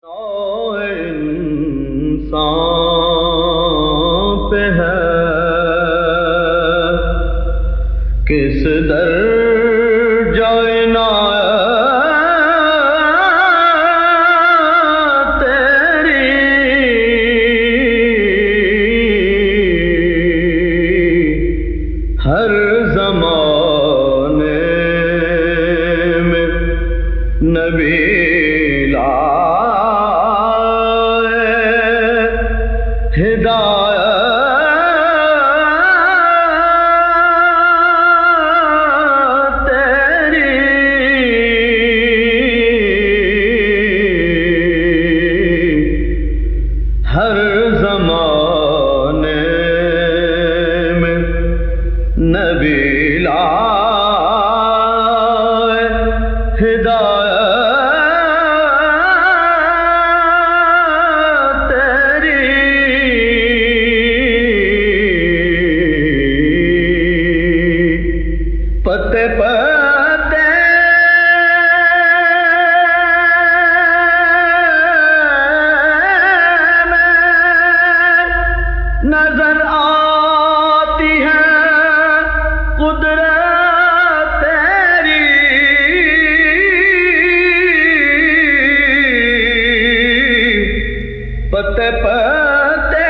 इंसान पे है किस दर्जा इनायत तेरी, हर ज़माने में नबी हिदायत तेरी, हर ज़माने में नबी लाए हिदायत तेरी, पते पते में नजर आती है कुदरत तेरी, पते पते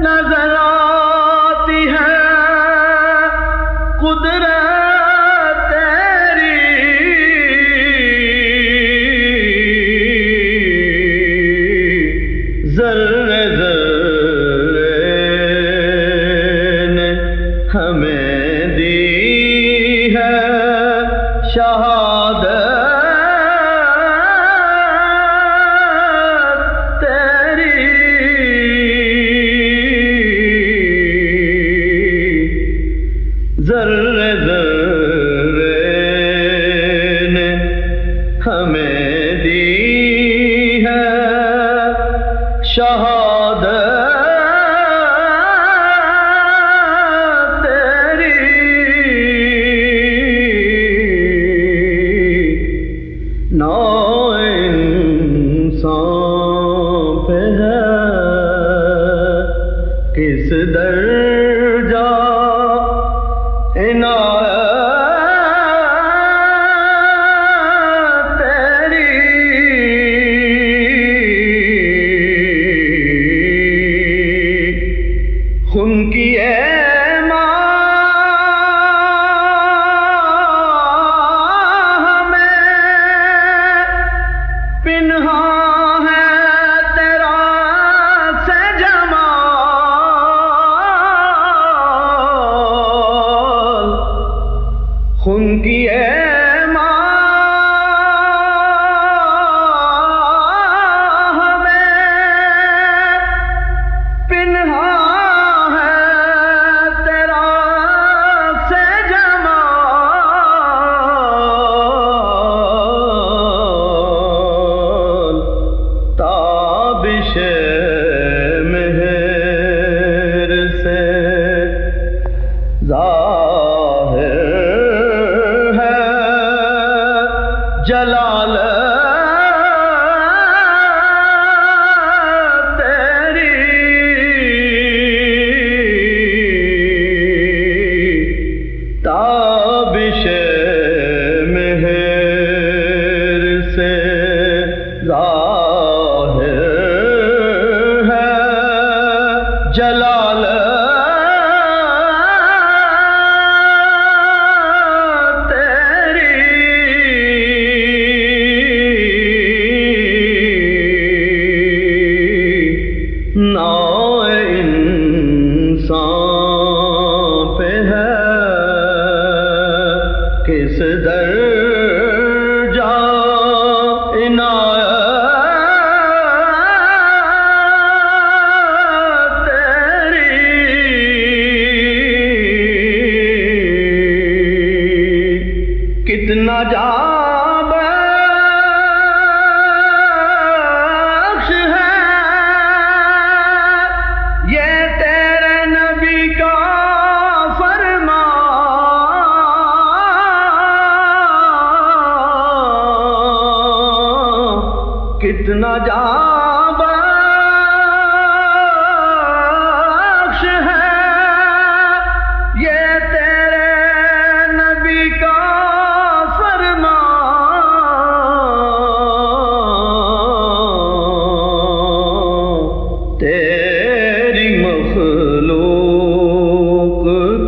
नजर आती है कुदरत तेरी, ज़र्रे ज़र्रे ने हमें दी है शहादत तेरी, ज़र्रे ज़र्रे ने हमें दी है शहादत तेरी, नौ इंसान पे है किस दर्जा इनायत तेरी, खून की पिन्हा है तेरा से जमाल, खून की पिन्हा है तेरा से जमाल, ताबिशे मेहर से ज़ाहिर है जलाल तेरी, ताबिशे मेहर से ज़ाहिर है जलाल तेरी, नौ इंसान पे है किस दर्जा इनायत तेरी, कितना जाबख्श है ये तेरे नबी का फरमान, कितना जाबख्श है ये तेरे नबी का फरमान। तेरी मखलूक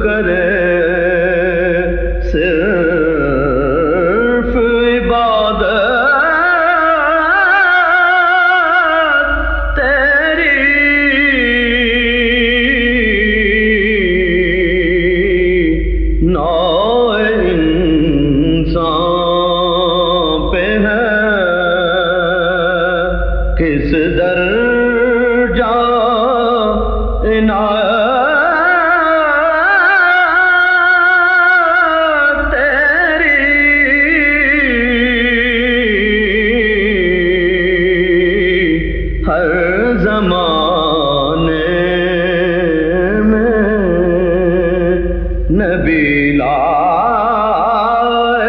करे सिर्फ इबादत तेरी। नौ इंसान पे है किस दर्जा इनायत तेरी। हर ज़माने में नबी लाए